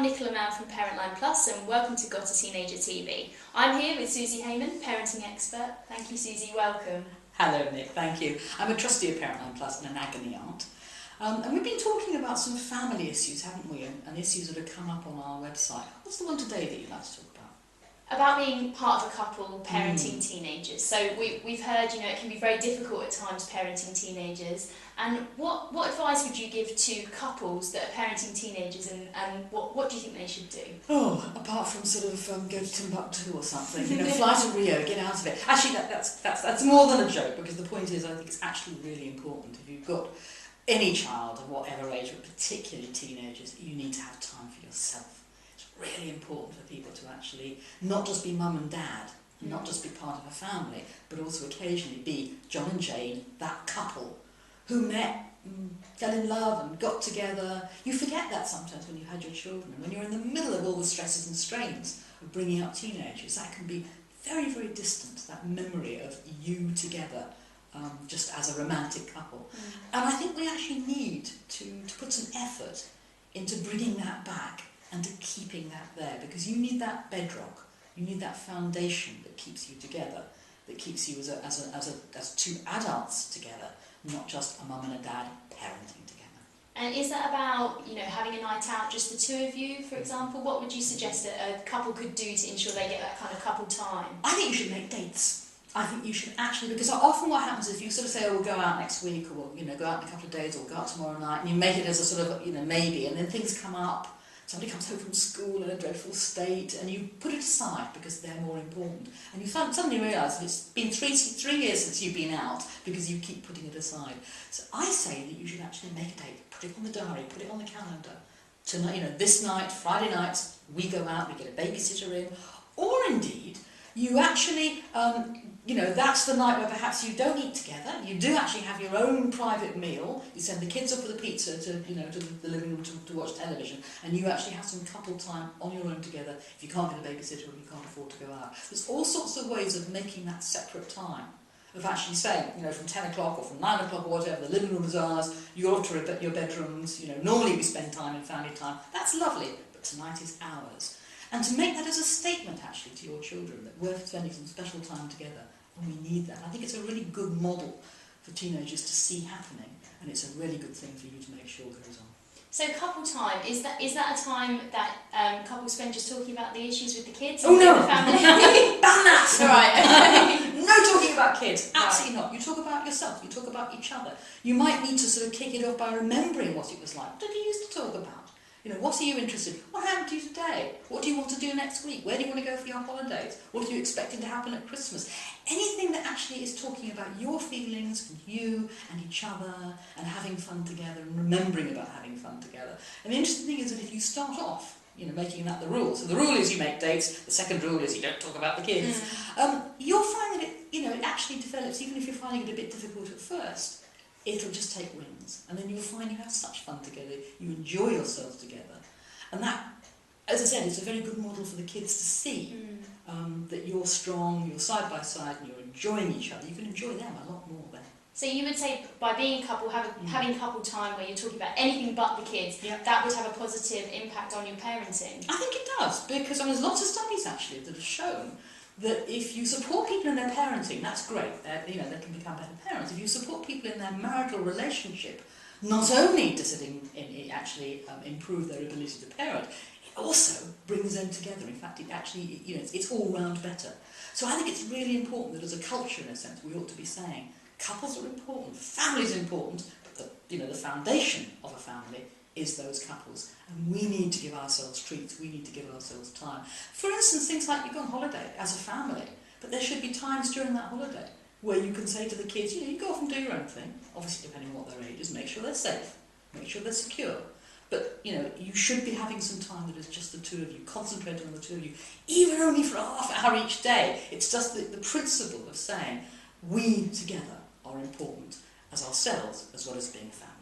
Nicola Mao from Parentline Plus, and welcome to Got a Teenager TV. I'm here with Suzie Hayman, parenting expert. Thank you, Suzie. Welcome. Hello, Nick. Thank you. I'm a trustee of Parentline Plus and an agony aunt. And we've been talking about some family issues, haven't we? And issues that have come up on our website. What's the one today that you'd like to talk about? About being part of a couple parenting teenagers. So we've heard, it can be very difficult at times parenting teenagers. And what advice would you give to couples that are parenting teenagers, and what do you think they should do? Oh, apart from sort of go to Timbuktu or something, fly to Rio, get out of it. Actually, that's more than a joke, because the point is I think it's actually really important. If you've got any child of whatever age, but particularly teenagers, you need to have time for yourself. It's really important for people to actually not just be mum and dad, and not just be part of a family, but also occasionally be John and Jane, that couple who met, fell in love and got together. You forget that sometimes when you had your children, and when you're in the middle of all the stresses and strains of bringing up teenagers, that can be very, very distant, that memory of you together, just as a romantic couple. And I think we actually need to put some effort into bringing that back and to keeping that there, because you need that bedrock, you need that foundation that keeps you together, that keeps you as two adults together, not just a mum and a dad parenting together. And is that about, having a night out, just the two of you, for example? What would you suggest that a couple could do to ensure they get that kind of couple time? I think you should make dates. I think you should actually, because often what happens is you sort of say, oh, we'll go out next week, or we'll, go out in a couple of days, or go out tomorrow night, and you make it as a sort of, maybe, and then things come up. Somebody comes home from school in a dreadful state, and you put it aside because they're more important. And you suddenly realise that it's been three years since you've been out because you keep putting it aside. So I say that you should actually make a date, put it on the diary, put it on the calendar. Tonight, this night, Friday night, we go out, we get a babysitter in, or indeed, you actually, that's the night where perhaps you don't eat together. You do actually have your own private meal. You send the kids up with a pizza to the living room to watch television, and you actually have some couple time on your own together if you can't get a babysitter or you can't afford to go out. There's all sorts of ways of making that separate time, of actually saying, from 10 o'clock or from 9 o'clock or whatever, the living room is ours, you're off to your bedrooms, normally we spend time in family time. That's lovely, but tonight is ours. And to make that as a statement, actually, to your children, that we're spending some special time together, and we need that. I think it's a really good model for teenagers to see happening, and it's a really good thing for you to make sure goes on. So couple time, is that a time that couples spend just talking about the issues with the kids? Oh no! The family? Ban that! Right. No talking about kids, absolutely not. You talk about yourself, you talk about each other. You might need to sort of kick it off by remembering what it was like. What did you used to talk about? What are you interested in? What happened to you today? What do you want to do next week? Where do you want to go for your holidays? What are you expecting to happen at Christmas? Anything that actually is talking about your feelings and you and each other and having fun together and remembering about having fun together. And the interesting thing is that if you start off, making that the rule. So the rule is you make dates. The second rule is you don't talk about the kids. You'll find that it actually develops, even if you're finding it a bit difficult at first. It'll just take wings, and then you'll find you have such fun together, you enjoy yourselves together. And that, as I said, it's a very good model for the kids to see, that you're strong, you're side by side, and you're enjoying each other. You can enjoy them a lot more then. So you would say by being a couple, having couple time where you're talking about anything but the kids, that would have a positive impact on your parenting? I think it does, because there's lots of studies actually that have shown that if you support people in their parenting, that's great. They can become better parents. If you support people in their marital relationship, not only does it actually improve their ability to parent, it also brings them together. In fact, it actually, it's all round better. So I think it's really important that as a culture, in a sense, we ought to be saying couples are important, families are important, but the foundation of a family is those couples, and we need to give ourselves treats, we need to give ourselves time. For instance, things like you go on holiday as a family, but there should be times during that holiday where you can say to the kids, you go off and do your own thing, obviously depending on what their age is, make sure they're safe, make sure they're secure, but you should be having some time that is just the two of you, concentrating on the two of you, even only for a half hour each day. It's just the principle of saying we together are important as ourselves as well as being a family.